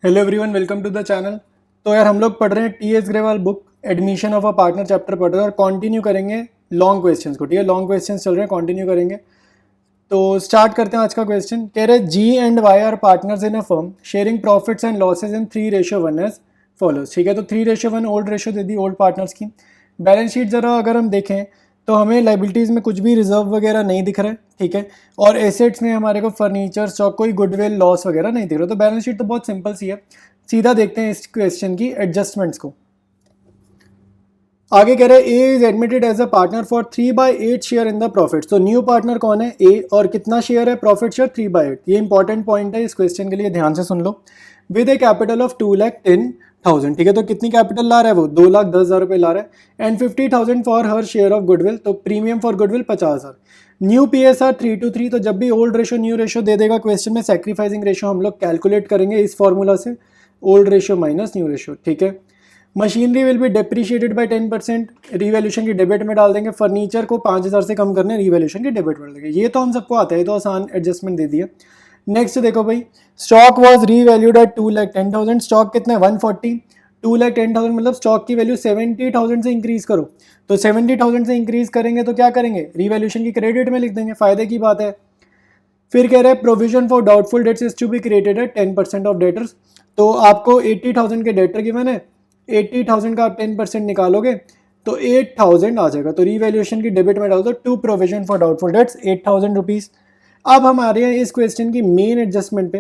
Hello everyone, welcome to the channel. तो यार हम लोग पढ़ रहे हैं T S. Grewal book admission of a partner chapter पढ़ रहे हैं और कंटिन्यू करेंगे लॉन्ग क्वेश्चंस को। ठीक है, लॉन्ग क्वेश्चंस चल रहे हैं, कंटिन्यू करेंगे। तो स्टार्ट करते हैं आज का क्वेश्चन। कह रहे G and Y are partners in a firm sharing profits and losses इन 3:1 एज फॉलोज। ठीक है, तो 3:1 ओल्ड रेशो दे दी ओल्ड पार्टनर्स की। बैलेंस शीट ज़रा अगर हम देखें तो हमें लाइबिलिटीज़ में कुछ भी रिजर्व वगैरह नहीं दिख रहा है। ठीक है, और एसेट्स में हमारे को फर्नीचर स्टॉक कोई गुडविल लॉस वगैरह नहीं दिख रहा। तो बैलेंस शीट तो बहुत सिंपल सी है। सीधा देखते हैं इस क्वेश्चन की एडजस्टमेंट्स को। आगे कह रहे हैं A is admitted as a partner for 3/8 share in the profit. तो न्यू पार्टनर कौन है? ए। और कितना शेयर है? Profit share 3/8। ये इंपॉर्टेंट पॉइंट है इस क्वेश्चन के लिए, ध्यान से सुन लो। With a capital of 2,10,000। ठीक है, तो कितनी कैपिटल ला रहा है वो? 2,10,000 रुपये ला रहा है। एंड 50,000 फॉर हर शेयर ऑफ गुडविल। तो premium for goodwill 50,000। New PSR 3:3। तो जब भी ओल्ड रेशो न्यू रेशो दे देगा क्वेश्चन में, सैक्रिफाइसिंग रेशो हम लोग कैलकुलेट करेंगे इस फॉर्मूला से, old ratio minus new ratio. ठीक है, machinery will be depreciated by 10%, revaluation की डेबिट में डाल देंगे। फर्नीचर को 5,000 से कम करने, रिवैल्यूएशन की डेबिट में डाल देंगे। ये तो हम सबको आता है, तो आसान एडजस्टमेंट दे दिया। नेक्स्ट देखो भाई, stock was revalued at 2,10,000। Stock कितना है? 140। 2,10,000 मतलब स्टॉक की वैल्यू 70,000 से इंक्रीज करो। तो 70,000 से इंक्रीज करेंगे तो क्या करेंगे? रिवैल्यूएशन की क्रेडिट में लिख देंगे, फायदे की बात है। फिर कह रहे हैं provision for doubtful debts is to be created at 10% of debtors. तो आपको 80,000 के डेटर गिवन है, 80,000 का आप 10% निकालोगे तो 8,000 आ जाएगा। तो रीवैल्यूएशन की डेबिट में डाल दो to provision for doubtful debts 8,000 rupees. अब हम आ रहे हैं इस क्वेश्चन की मेन एडजस्टमेंट पे।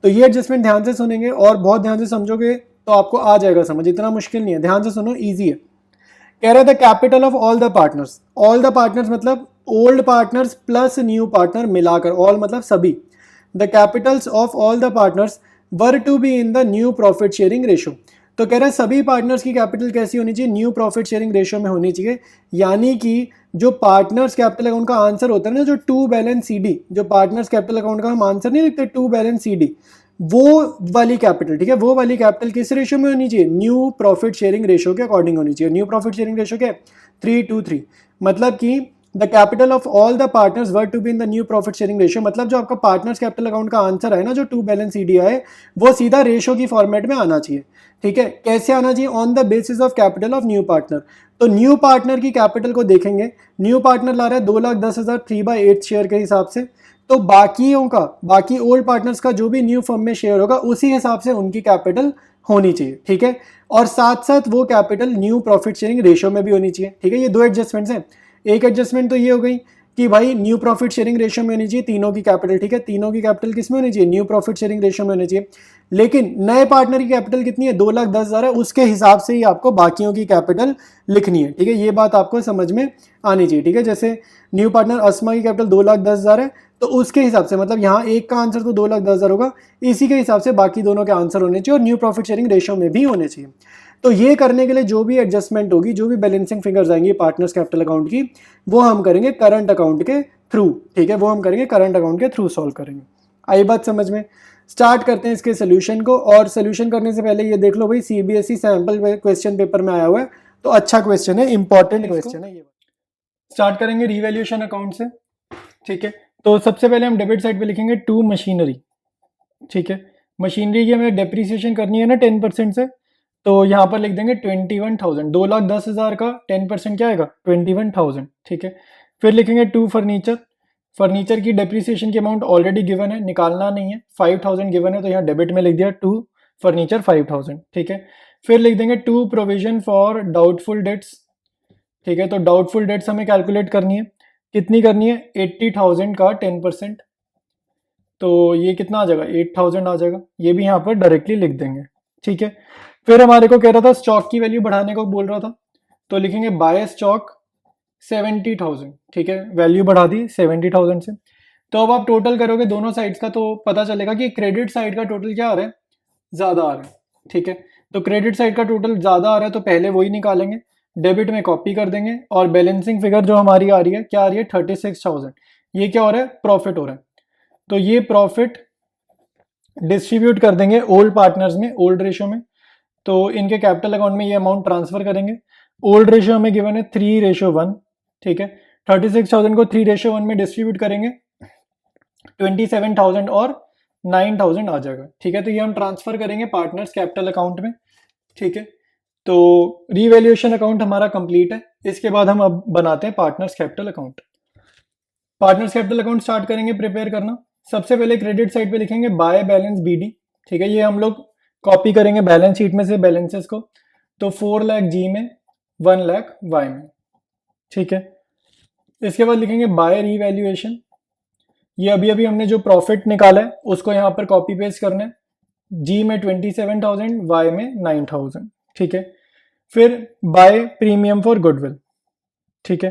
तो ये एडजस्टमेंट ध्यान से सुनेंगे और बहुत ध्यान से समझोगे तो आपको आ जाएगा समझ, इतना मुश्किल नहीं है, ध्यान से सुनो, ईजी है। कह रहा था capital of all the partners. All the partners मतलब old partners plus new partner मिलाकर, ऑल मतलब सभी। The capitals of all the partners were to be in the new profit sharing ratio. तो कह रहा है सभी पार्टनर्स की कैपिटल कैसी होनी चाहिए? न्यू प्रॉफिट शेयरिंग रेशो में होनी चाहिए। यानी कि जो पार्टनर्स कैपिटल अकाउंट का आंसर होता है ना, जो टू बैलेंस CD, जो पार्टनर्स कैपिटल अकाउंट का हम आंसर नहीं लिखते टू बैलेंस CD, वो वाली कैपिटल, ठीक है, वो वाली कैपिटल किस रेशो में होनी चाहिए? न्यू प्रॉफिट शेयरिंग रेशो के अकॉर्डिंग होनी चाहिए। न्यू प्रॉफिट शेयरिंग रेशो क्या है? 3:3। मतलब कि the capital of all the partners were to be in the new profit sharing ratio. मतलब जो आपका पार्टनर्स कैपिटल अकाउंट का आंसर है ना, जो टू बैलेंस CD है, वो सीधा रेशो की फॉर्मेट में आना चाहिए। ठीक है, कैसे आना चाहिए? On the basis of capital of new partner. तो न्यू पार्टनर की कैपिटल को देखेंगे, न्यू पार्टनर ला रहा है 2,10,000 3/8 शेयर के हिसाब से। तो बाकियों का, बाकी ओल्ड पार्टनर्स का जो भी न्यू फर्म में शेयर होगा उसी हिसाब से उनकी कैपिटल होनी चाहिए। ठीक है, और साथ साथ वो capital new profit sharing ratio में भी होनी चाहिए। ठीक है, ये दो एडजस्टमेंट्स हैं। एक एडजस्टमेंट तो ये हो गई कि भाई न्यू प्रॉफिट शेयरिंग रेशो में होनी चाहिए तीनों की कैपिटल। ठीक है, तीनों की कैपिटल किस में होनी चाहिए? न्यू प्रॉफिट शेयरिंग रेशो में होनी चाहिए। लेकिन नए पार्टनर की कैपिटल कितनी है? 2,10,000 है, उसके हिसाब से ही आपको बाकियों की कैपिटल लिखनी है। ठीक है, ये बात आपको समझ में आनी चाहिए। ठीक है, जैसे न्यू पार्टनर अस्मा की कैपिटल 2,10,000 है, तो उसके हिसाब से मतलब यहाँ एक का आंसर तो 2,10,000 होगा, इसी के हिसाब से बाकी दोनों के आंसर होने चाहिए और न्यू प्रॉफिट शेयरिंग रेशो में भी होने चाहिए। तो ये करने के लिए जो भी एडजस्टमेंट होगी, जो भी बैलेंसिंग फिगर्स आएंगी पार्टनर्स कैपिटल अकाउंट की, वो हम करेंगे करंट अकाउंट के थ्रू। ठीक है, वो हम करेंगे करंट अकाउंट के थ्रू सॉल्व करेंगे। आई बात समझ में? स्टार्ट करते हैं इसके सोल्यूशन को। और सोल्यूशन करने से पहले ये देख लो भाई, CBSE सैम्पल क्वेश्चन पेपर में आया हुआ है, तो अच्छा क्वेश्चन है, इंपॉर्टेंट क्वेश्चन है ये। स्टार्ट करेंगे रिवैल्यूएशन अकाउंट से। ठीक है, तो सबसे पहले हम डेबिट साइड पे लिखेंगे टू मशीनरी। ठीक है, मशीनरी की हमें डेप्रीसिएशन करनी है ना 10% से, तो यहाँ पर लिख देंगे 21,000। 2,10,000 का 10% क्या आएगा? 21,000। ठीक है, फिर लिखेंगे टू फर्नीचर। फर्नीचर की डेप्रीसिएशन की अमाउंट ऑलरेडी गिवन है, निकालना नहीं है। 5,000 गिवन है तो यहाँ डेबिट में लिख दिया टू फर्नीचर 5,000। ठीक है, फिर लिख देंगे to provision for doubtful debts. ठीक है, तो डाउटफुल डेट्स हमें कैलकुलेट करनी है। कितनी करनी है? 80,000 का 10%। तो ये कितना आ जाएगा? 8,000 आ जाएगा। ये भी यहाँ पर डायरेक्टली लिख देंगे। ठीक है, फिर हमारे को कह रहा था स्टॉक की वैल्यू बढ़ाने को बोल रहा था, तो लिखेंगे बाय स्टॉक 70,000। ठीक है, वैल्यू बढ़ा दी 70,000 से। तो अब आप टोटल करोगे दोनों साइड्स का तो पता चलेगा कि क्रेडिट साइड का टोटल क्या आ रहा है? ज़्यादा आ रहा है। ठीक है, तो क्रेडिट साइड का टोटल ज़्यादा आ रहा है तो पहले वही निकालेंगे, डेबिट में कॉपी कर देंगे। और बैलेंसिंग फिगर जो हमारी आ रही है, क्या आ रही है? 36,000। ये क्या हो रहा है? प्रॉफिट हो रहा है। तो ये प्रॉफिट डिस्ट्रीब्यूट कर देंगे ओल्ड पार्टनर्स में, ओल्ड रेशो में। तो इनके कैपिटल अकाउंट में ये अमाउंट ट्रांसफर करेंगे। ओल्ड रेशो हमें गिवन है 3:1। ठीक है, 36,000 को 3:1 में डिस्ट्रीब्यूट करेंगे। 27,000 और 9000 आ जाएगा। ठीक है, तो ये हम ट्रांसफर करेंगे पार्टनर्स कैपिटल अकाउंट में। ठीक है, तो रीवैल्यूएशन अकाउंट हमारा कंप्लीट है। इसके बाद हम अब बनाते हैं partners capital account. Partners capital account start करेंगे प्रिपेयर करना। सबसे पहले क्रेडिट साइड पे लिखेंगे बाय बैलेंस बीडी। ठीक है, ये हम लोग कॉपी करेंगे बैलेंस शीट में से बैलेंसेस को। तो 4 लाख जी में, 1 लाख वाई में। ठीक है, इसके बाद लिखेंगे बाय रीवैल्यूएशन। ये अभी अभी हमने जो प्रॉफिट निकाला है उसको यहाँ पर कॉपी पेस्ट करना है। जी में 27,000, वाई में 9,000। ठीक है, फिर बाय प्रीमियम फॉर गुडविल। ठीक है,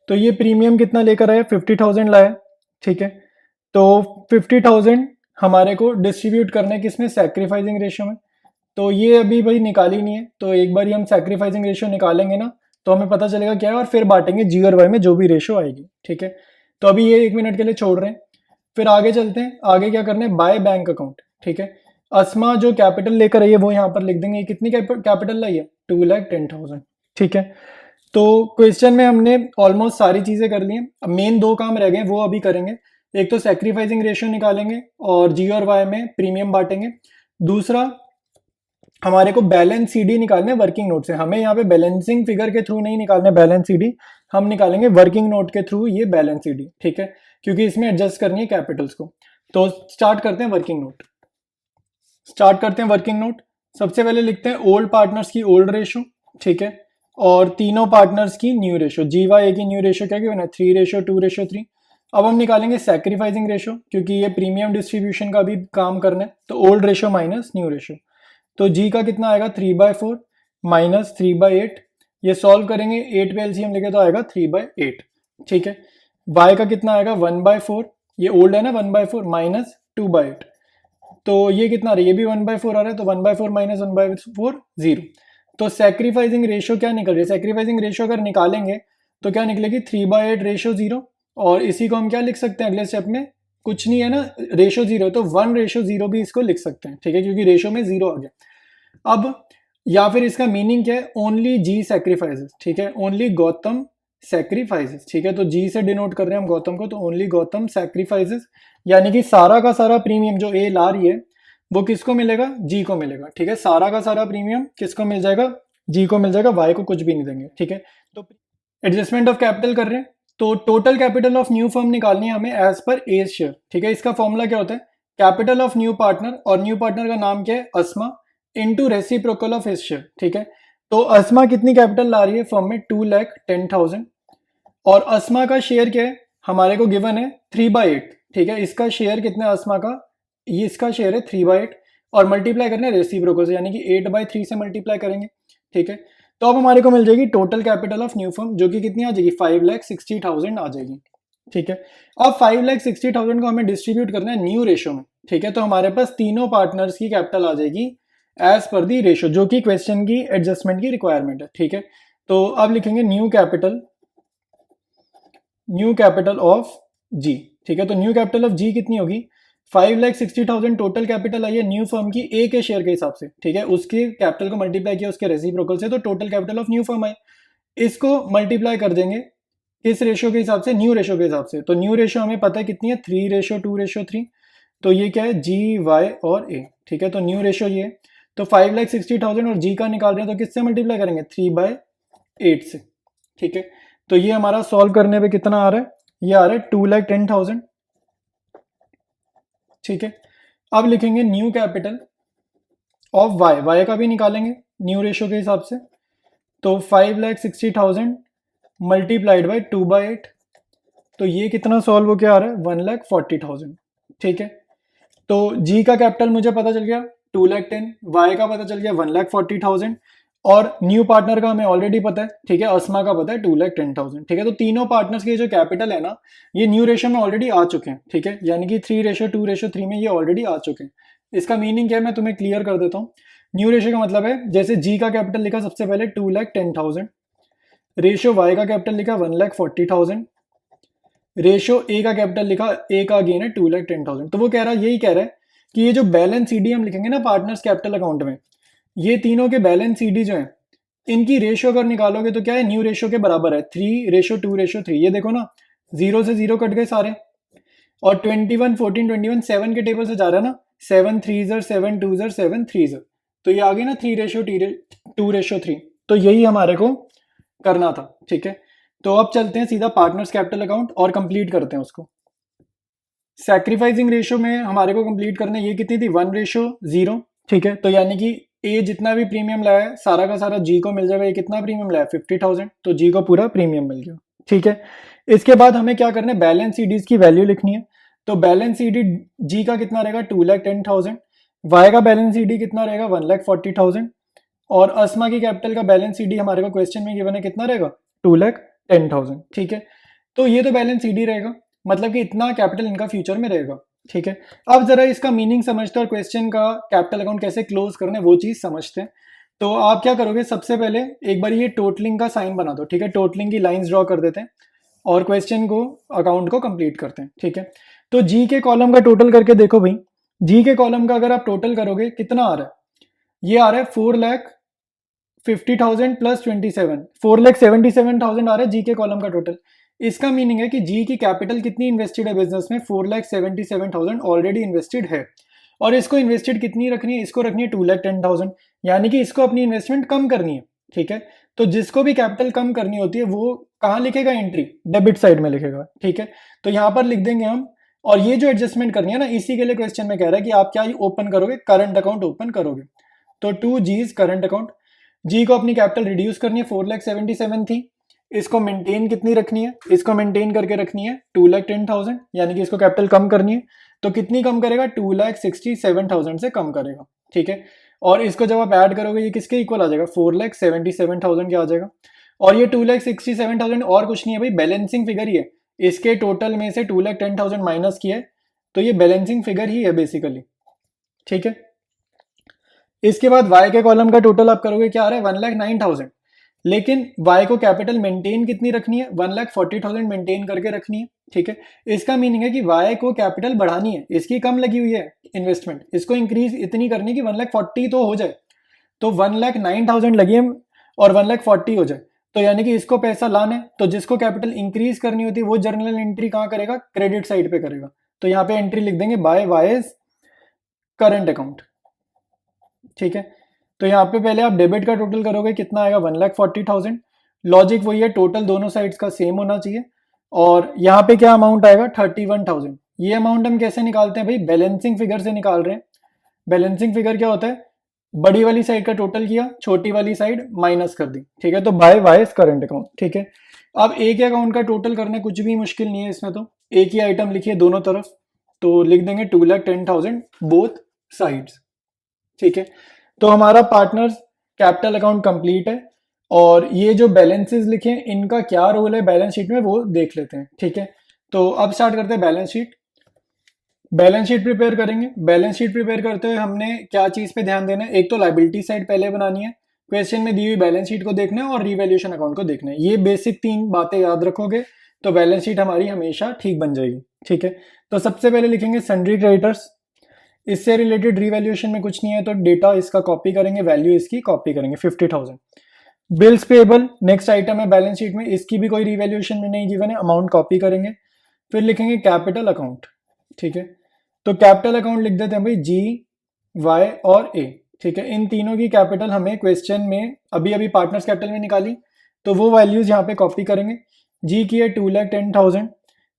तो ये प्रीमियम कितना लेकर आया, 50,000 लाया। ठीक है, तो 50,000 हमारे को डिस्ट्रीब्यूट करना है किसमें, सैक्रिफाइसिंग रेशियो में। तो ये अभी भाई निकाली नहीं है, तो एक बार ही हम सैक्रिफाइसिंग रेशियो निकालेंगे ना तो हमें पता चलेगा क्या है, और फिर बांटेंगे जी और वाई में जो भी रेशियो आएगी। ठीक है, तो अभी ये 1 मिनट के लिए छोड़ रहे हैं, फिर आगे चलते हैं। आगे क्या करना है, बाय बैंक अकाउंट। ठीक है, अस्मा जो कैपिटल लेकर आई है वो यहाँ पर लिख देंगे। कितनी कैपिटल लाई है, 2,10,000। ठीक है, तो क्वेश्चन में हमने ऑलमोस्ट सारी चीजें कर ली हैं। अब मेन 2 काम रह गए, वो अभी करेंगे। एक तो सैक्रिफाइसिंग रेशियो निकालेंगे और जी और वाई में प्रीमियम बांटेंगे। दूसरा हमारे को बैलेंस सीडी निकालना है वर्किंग नोट से। हमें यहाँ पे बैलेंसिंग फिगर के थ्रू नहीं निकालना है बैलेंस सीडी, हम निकालेंगे वर्किंग नोट के थ्रू ये बैलेंस सीडी। ठीक है, क्योंकि इसमें एडजस्ट करनी है कैपिटल्स को। तो स्टार्ट करते हैं वर्किंग नोट। सबसे पहले लिखते हैं ओल्ड पार्टनर्स की ओल्ड रेशो। ठीक है, और तीनों पार्टनर्स की न्यू रेशो। जी वाई ए की न्यू रेशो क्या गिवन है, 3:2:3। अब हम निकालेंगे सैक्रिफाइसिंग रेशो, क्योंकि ये प्रीमियम डिस्ट्रीब्यूशन का भी काम करना है। तो old ratio minus new ratio. तो जी का कितना आएगा, 3/4 माइनस 3/8। ये सॉल्व करेंगे, 8 पे एलसीएम लेके तो आएगा 3/8। ठीक है, वाई का कितना आएगा, 1/4। ये ओल्ड है ना, 1/4 माइनस 2/8। तो ये कितना आ रहा है, ये भी 1/4 आ रहा है। तो 1/4 माइनस 1/4 0। तो सैक्रिफाइसिंग रेशियो क्या निकल रही है, सैक्रिफाइसिंग रेशियो अगर निकालेंगे तो क्या निकलेगी, 3/8 रेशियो 0। और इसी को हम क्या लिख सकते हैं अगले स्टेप में, कुछ नहीं है ना, रेशियो 0 तो 1:0 भी इसको लिख सकते हैं। ठीक है, क्योंकि रेशियो में 0 आ गया। अब या फिर इसका मीनिंग क्या है, ओनली जी सैक्रिफाइसेस। ठीक है, ओनली गौतम सैक्रिफाइसेस। ठीक है, तो जी से डिनोट कर रहे हैं हम गौतम को, तो ओनली गौतम सैक्रिफाइसेस। यानी कि सारा का सारा प्रीमियम जो ए ला रही है वो किसको मिलेगा, जी को मिलेगा। ठीक है, सारा का सारा प्रीमियम किसको मिल जाएगा, जी को मिल जाएगा, वाई को कुछ भी नहीं देंगे। ठीक है, तो एडजस्टमेंट ऑफ कैपिटल कर रहे हैं। तो total capital of new firm निकालनी है हमें एज पर ए शेयर। ठीक है, इसका फॉर्मूला क्या होता है, कैपिटल ऑफ न्यू पार्टनर, और न्यू पार्टनर का नाम क्या है, Asma, into reciprocal of his share. ठीक है, तो अस्मा कितनी कैपिटल ला रही है फर्म में, 2,10,000। और अस्मा का शेयर क्या है, हमारे को गिवन है 3/8। ठीक है, इसका शेयर कितना है अस्मा का, ये इसका शेयर है 3/8, और मल्टीप्लाई करना है रेसिप्रोकल से, यानी कि 8/3 से मल्टीप्लाई करेंगे। ठीक है, तो अब हमारे को मिल जाएगी total capital of new firm, जो कि कितनी आ जाएगी, 5,60,000 आ जाएगी। ठीक है, अब 5,60,000 को हमें डिस्ट्रीब्यूट करना है न्यू रेशो में। ठीक है, तो हमारे पास तीनों पार्टनर्स की कैपिटल आ जाएगी एज पर दी रेशो, जो कि क्वेश्चन की एडजस्टमेंट की रिक्वायरमेंट है। ठीक है, तो अब लिखेंगे न्यू कैपिटल ऑफ जी। ठीक है, तो न्यू कैपिटल ऑफ जी कितनी होगी, 5,60,000 टोटल कैपिटल आई है न्यू फर्म की ए के शेयर के हिसाब से। ठीक है, उसके कैपिटल को मल्टीप्लाई किया उसके रेसिप्रोकल से, तो total capital of new firm आई। इसको मल्टीप्लाई कर देंगे किस रेशियो के हिसाब से, न्यू रेशियो के हिसाब से। तो न्यू रेशियो हमें पता है कितनी है, 3:2:3। तो ये क्या है, जी वाई और ए। ठीक है, तो न्यू रेशियो ये है। तो 5,60,000 और जी का निकाल रहे हैं, तो किससे मल्टीप्लाई करेंगे, 3/8 से। ठीक है, तो ये हमारा सॉल्व करने पे कितना आ रहा है, ये आ रहा है 2,10,000। ठीक है, अब लिखेंगे new capital of Y, Y का भी निकालेंगे न्यू रेशियो के हिसाब से। तो 5,60,000 मल्टीप्लाइड बाई 2/8, तो ये कितना सॉल्व हो क्या आ रहा है, 1,40,000। ठीक है, तो जी का कैपिटल मुझे पता चल गया 2,10,000, वाई का पता चल गया 1,40,000, और न्यू पार्टनर का हमें ऑलरेडी पता है। ठीक है, अस्मा का पता है 2,10,000। ठीक है, तो तीनों पार्टनर्स के जो कैपिटल है ना, ये न्यू रेशियो में ऑलरेडी आ चुके हैं। ठीक है, यानी कि 3:2:3 में ये ऑलरेडी आ चुके हैं। इसका मीनिंग क्या है, मैं तुम्हें क्लियर कर देता हूँ। न्यू रेशियो का मतलब है, जैसे जी का कैपिटल लिखा सबसे पहले 2,10,000, रेशियो वाई का कैपिटल लिखा 1,40,000, रेशियो ए का कैपिटल लिखा, ए का अगेन है 2,10,000। तो वो कह रहा है, यही कह रहा है कि ये जो बैलेंस सीडी हम लिखेंगे ना पार्टनर्स कैपिटल अकाउंट में, ये तीनों के बैलेंस सीडी जो है, इनकी रेशियो अगर निकालोगे तो क्या है, न्यू रेशियो के बराबर है, 3:2:3। ये देखो ना, 0 से 0 कट गए सारे। और 21 14 21 7 के टेबल से जा रहा है ना, 7 3 7 2 7 3, तो ये आ गई ना 3:2:3, तो यही हमारे को करना था। ठीक है, तो अब चलते हैं सीधा पार्टनर्स कैपिटल अकाउंट और कंप्लीट करते हैं उसको। सैक्रिफाइसिंग रेशियो में हमारे को कंप्लीट करना ये कितनी थी, 1:0। ठीक है, तो यानी कि ए जितना भी प्रीमियम लाया है सारा का सारा जी को मिल जाएगा। ये कितना प्रीमियम लाया, 50,000, तो जी को पूरा प्रीमियम मिल गया। ठीक है, इसके बाद हमें क्या करना है, बैलेंस सीडीज की वैल्यू लिखनी है। तो बैलेंस सीडी जी का कितना रहेगा, 2,10,000। वाई का बैलेंस सीडी कितना रहेगा, 1,40,000। और अस्मा की कैपिटल का बैलेंस सीडी हमारे को क्वेश्चन में गिवन है कितना रहेगा, 2,10,000। ठीक है, तो ये तो बैलेंस सीडी रहेगा, मतलब कि इतना कैपिटल इनका फ्यूचर में रहेगा। ठीक है, अब जरा इसका मीनिंग समझते हैं और क्वेश्चन का कैपिटल अकाउंट कैसे क्लोज करना है वो चीज समझते हैं। तो आप क्या करोगे, सबसे पहले एक बार ये टोटलिंग का साइन बना दो। ठीक है, टोटलिंग की लाइंस ड्रॉ कर देते हैं और क्वेश्चन को अकाउंट को कंप्लीट करते हैं। ठीक है, तो जी के कॉलम का टोटल करके देखो भाई, जी के कॉलम का अगर आप टोटल करोगे कितना आ रहा है, ये आ रहा है 4,50,000 प्लस 27, 4,77,000 आ रहा है जी के कॉलम का टोटल। इसका मीनिंग है कि जी की कैपिटल कितनी इन्वेस्टेड है बिजनेस में, 4,77,000 ऑलरेडी इन्वेस्टेड है। और इसको इन्वेस्टेड कितनी रखनी है, इसको रखनी है 2,10,000, यानी कि इसको अपनी इन्वेस्टमेंट कम करनी है। ठीक है, तो जिसको भी कैपिटल कम करनी होती है वो कहाँ लिखेगा, एंट्री डेबिट साइड में लिखेगा। ठीक है, तो यहाँ पर लिख देंगे हम। और ये जो एडजस्टमेंट करनी है ना, इसी के लिए क्वेश्चन में कह रहा है कि आप क्या ओपन करोगे, करंट अकाउंट ओपन करोगे। तो 2G's करंट अकाउंट, जी को अपनी कैपिटल रिड्यूस करनी है, 4,77,000 थी, इसको मेंटेन कितनी रखनी है, इसको मेंटेन करके रखनी है 2,10,000, यानी कि इसको कैपिटल कम करनी है। तो कितनी कम करेगा, 2,67,000 से कम करेगा। ठीक है, और इसको जब आप ऐड करोगे ये किसके इक्वल आ जाएगा, 4,77,000 के आ जाएगा। और ये 2,67,000 और कुछ नहीं है भाई, बैलेंसिंग फिगर ही है। इसके टोटल में से 2,10,000 माइनस किया है, तो ये बैलेंसिंग फिगर ही है बेसिकली। ठीक है, इसके बाद y के कॉलम का टोटल आप करोगे, क्या आ रहा है, 1,09,000। लेकिन y को कैपिटल मेंटेन कितनी रखनी है, 1,40,000 मेंटेन करके रखनी है। ठीक है, इसका मीनिंग है कि y को कैपिटल बढ़ानी है, इसकी कम लगी हुई है इन्वेस्टमेंट, इसको इंक्रीज इतनी करनी कि 1,40,000 तो हो जाए। तो 1,09,000 लगी है और 1,40,000 हो जाए, तो यानी कि इसको पैसा लाना है। तो जिसको कैपिटल इंक्रीज करनी होती है वो जर्नल एंट्री कहाँ करेगा, क्रेडिट साइड पे करेगा। तो यहाँ पे एंट्री लिख देंगे बाय वाइज करंट अकाउंट। ठीक है, तो यहाँ पे पहले आप डेबिट का टोटल करोगे, कितना आएगा, 1,40,000। लॉजिक वही है, टोटल दोनों साइड्स का सेम होना चाहिए। और यहाँ पे क्या अमाउंट आएगा, 31,000। ये अमाउंट हम कैसे निकालते हैं भाई, बैलेंसिंग फिगर से निकाल रहे हैं। बैलेंसिंग फिगर क्या होता है, बड़ी वाली साइड का टोटल किया, छोटी वाली साइड माइनस कर दी। ठीक है, तो बाय वाइज करंट अकाउंट। ठीक है, अब एक ही अकाउंट का टोटल करना कुछ भी मुश्किल नहीं है इसमें, तो एक ही आइटम लिखिए दोनों तरफ, तो लिख देंगे 2,10,000 बोथ साइड्स। ठीक है, तो हमारा पार्टनर्स कैपिटल अकाउंट कंप्लीट है। और ये जो बैलेंसेस लिखे हैं इनका क्या रोल है बैलेंस शीट में वो देख लेते हैं। ठीक है, तो अब स्टार्ट करते हैं balance sheet. Balance sheet prepare करेंगे। बैलेंस शीट प्रिपेयर करते हुए हमने क्या चीज पे ध्यान देना है, एक तो लायबिलिटी साइड पहले बनानी है, क्वेश्चन में दी हुई बैलेंस शीट को देखना है और रिवैल्यूएशन अकाउंट को देखना है। ये बेसिक 3 बातें याद रखोगे तो बैलेंस शीट हमारी हमेशा ठीक बन जाएगी। ठीक है, तो सबसे पहले लिखेंगे सन्ड्री क्रेडिटर्स, इससे रिलेटेड रिवैल्यूएशन में कुछ नहीं है तो डेटा इसका कॉपी करेंगे, वैल्यू इसकी कॉपी करेंगे 50,000। बिल्स पेबल नेक्स्ट आइटम है बैलेंस शीट में, इसकी भी कोई रिवैल्यूएशन में नहीं गिवन है, अमाउंट कॉपी करेंगे। फिर लिखेंगे कैपिटल अकाउंट। ठीक है, तो कैपिटल अकाउंट लिख देते हैं भाई जी, वाई और ए। ठीक है, इन तीनों की कैपिटल हमें क्वेश्चन में अभी अभी पार्टनर्स कैपिटल में निकाली, तो वो वैल्यूज यहाँ पे कॉपी करेंगे। जी की है 2,10,000,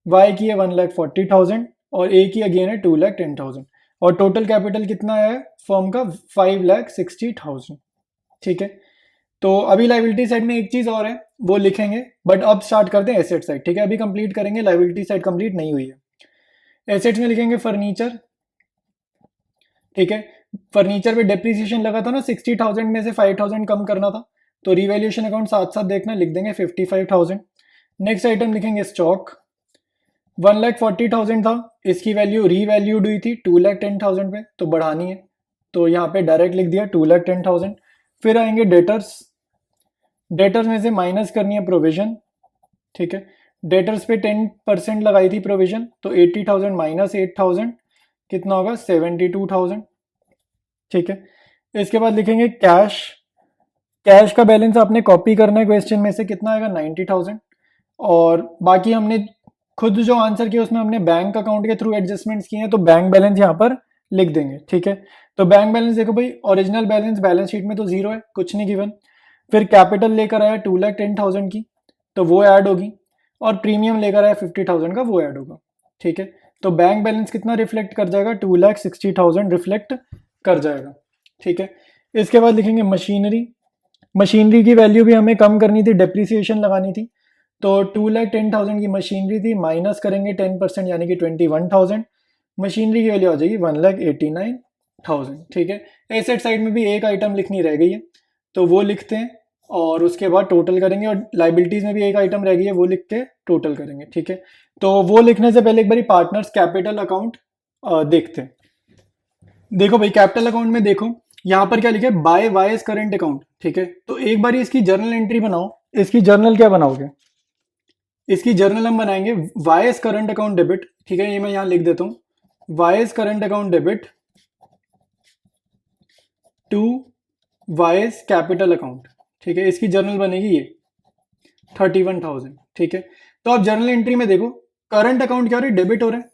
वाई की है 1,40,000 और ए की अगेन है 2,10,000। और टोटल कैपिटल कितना है फर्म का, 5,60,000। ठीक है, तो अभी लाइबिलिटी साइड में एक चीज और है वो लिखेंगे, बट अब स्टार्ट करते हैं एसेट साइड। ठीक है, अभी कंप्लीट करेंगे, लाइबिलिटी साइड कंप्लीट नहीं हुई है। एसेट्स में लिखेंगे फर्नीचर। ठीक है, फर्नीचर पे डेप्रिसिएशन लगा था ना, 60,000 में से 5,000 कम करना था, तो रिवैल्यूएशन अकाउंट साथ साथ देखना, लिख देंगे 55,000। नेक्स्ट आइटम लिखेंगे स्टॉक, 1,40,000 था, इसकी वैल्यू रीवैल्यूड हुई थी 2,10,000 पे, तो बढ़ानी है, तो यहाँ पे डायरेक्ट लिख दिया 2,10,000। फिर आएंगे डेटर्स, डेटर्स में से माइनस करनी है प्रोविजन। ठीक है, डेटर्स पे 10% लगाई थी प्रोविजन, तो 80,000 माइनस 8,000 कितना होगा, 72,000। ठीक है, इसके बाद लिखेंगे कैश, कैश का बैलेंस आपने कॉपी करना है क्वेश्चन में से, कितना आएगा 90,000। और बाकी हमने खुद जो आंसर किया उसमें हमने बैंक अकाउंट के थ्रू एडजस्टमेंट्स किए हैं, तो बैंक बैलेंस यहाँ पर लिख देंगे, ठीक है। तो बैंक बैलेंस देखो भाई, ओरिजिनल बैलेंस बैलेंस शीट में तो जीरो है, कुछ नहीं गिवन। फिर कैपिटल लेकर आया 2,10,000 की, तो वो ऐड होगी, और प्रीमियम लेकर आया 50,000 का, वो ऐड होगा, ठीक है। तो बैंक बैलेंस कितना रिफ्लेक्ट कर जाएगा, 2,60,000 रिफ्लेक्ट कर जाएगा, ठीक है। इसके बाद लिखेंगे मशीनरी। मशीनरी की वैल्यू भी हमें कम करनी थी, डेप्रिसिएशन लगानी थी, तो 2,10,000 की मशीनरी थी, माइनस करेंगे 10% यानी कि 21,000, मशीनरी की वैल्यू आ जाएगी 1,89,000, ठीक है। एसेट साइड में भी एक आइटम लिखनी रह गई है, तो वो लिखते हैं और उसके बाद टोटल करेंगे, और लाइबिलिटीज में भी एक आइटम रह गई है, वो लिख के टोटल करेंगे, ठीक है। तो वो लिखने से पहले एक बारी पार्टनर्स कैपिटल अकाउंट देखते हैं। देखो भाई, कैपिटल अकाउंट में देखो यहाँ पर क्या लिखा है, बाय वाइज करंट अकाउंट, ठीक है। तो एक बार इसकी जर्नल एंट्री बनाओ। इसकी जर्नल क्या बनाओगे, इसकी जर्नल हम बनाएंगे वाइज करंट अकाउंट डेबिट, ठीक है। ये मैं यहां लिख देता हूं, Y's current account debit to Y's capital account, ठीक है। इसकी जर्नल बनेगी ये 31,000, ठीक है। तो आप जर्नल एंट्री में देखो, करंट अकाउंट क्या हो रहा है, डेबिट हो रहा है।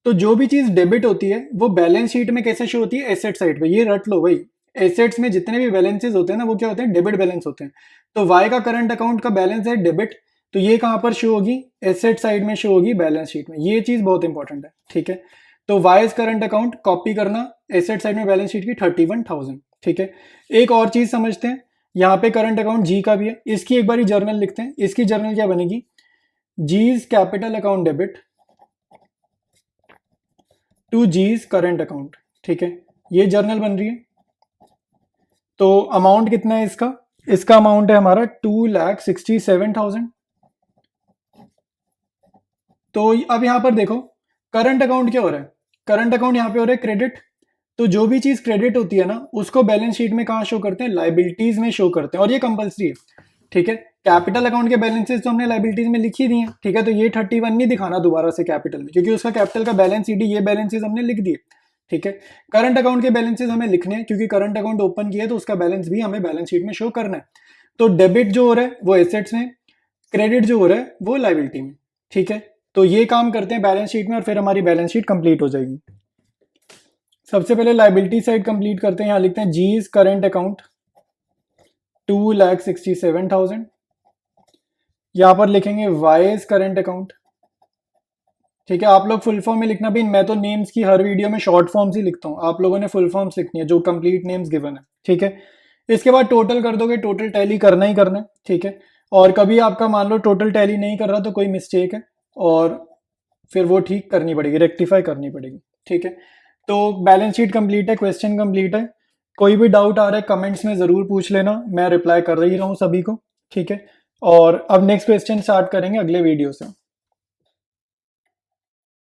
तो जो भी चीज डेबिट होती है वो बैलेंस शीट में कैसे शो होती है, एसेट साइड पे। ये रट लो भाई, एसेट्स में जितने भी बैलेंसेस होते हैं ना, वो क्या होते हैं, डेबिट बैलेंस होते हैं। तो वाई का करंट अकाउंट का बैलेंस है डेबिट, तो ये कहां पर शो होगी, एसेट साइड में शो होगी, बैलेंस शीट में। ये चीज बहुत इंपॉर्टेंट है, ठीक है। तो वाइज करंट अकाउंट कॉपी करना, एसेट साइड में बैलेंस शीट की 31,000, ठीक है। एक और चीज समझते हैं, यहाँ पे करंट अकाउंट जी का भी है, इसकी एक बार जर्नल लिखते हैं। इसकी जर्नल क्या बनेगी, G's capital account debit to G's current account, ठीक है। ये जर्नल बन रही है। तो अमाउंट कितना है इसका, इसका अमाउंट है हमारा 2,67,000। तो अब यहां पर देखो, करंट अकाउंट क्या हो रहा है, करंट अकाउंट यहाँ पे हो रहा है क्रेडिट। तो जो भी चीज क्रेडिट होती है ना, उसको बैलेंस शीट में कहाँ शो करते हैं, लाइबिलिटीज में शो करते हैं, और ये कंपलसरी है, ठीक है। कैपिटल अकाउंट के बैलेंसेस तो हमने लाइबिलिटीज में लिखी दी है, ठीक है। तो ये 31 नहीं दिखाना दोबारा से कैपिटल में, क्योंकि उसका कैपिटल का बैलेंस शीट ये बैलेंसेस हमने लिख दिए, ठीक है। करंट अकाउंट के बैलेंसेस हमें लिखने हैं, क्योंकि करंट अकाउंट ओपन किया है, तो उसका बैलेंस भी हमें बैलेंस शीट में शो करना है। तो डेबिट जो हो रहा है वो एसेट्स में, क्रेडिट जो हो रहा है वो लाइबिलिटी में, ठीक है। तो ये काम करते हैं बैलेंस शीट में, और फिर हमारी बैलेंस शीट कंप्लीट हो जाएगी। सबसे पहले लाइबिलिटी साइड कंप्लीट करते हैं। यहां लिखते हैं जीज करंट अकाउंट 2,67,000। यहां पर लिखेंगे वाइज करंट अकाउंट, ठीक है। आप लोग फुल फॉर्म में लिखना भी, मैं तो नेम्स की हर वीडियो में शॉर्ट फॉर्म्स ही लिखता हूं, आप लोगों ने फुल फॉर्म्स लिखनी है जो कंप्लीट नेम्स गिवन है, ठीक है। इसके बाद टोटल कर दोगे, टोटल टैली करना ही करना है, ठीक है। और कभी आपका मान लो टोटल टैली नहीं कर रहा तो कोई मिस्टेक है, और फिर वो ठीक करनी पड़ेगी, रेक्टिफाई करनी पड़ेगी, ठीक है। तो बैलेंस शीट कंप्लीट है, क्वेश्चन कंप्लीट है। कोई भी डाउट आ रहा है कमेंट्स में ज़रूर पूछ लेना, मैं रिप्लाई कर रही रहा हूँ सभी को, ठीक है। और अब नेक्स्ट क्वेश्चन स्टार्ट करेंगे अगले वीडियो से।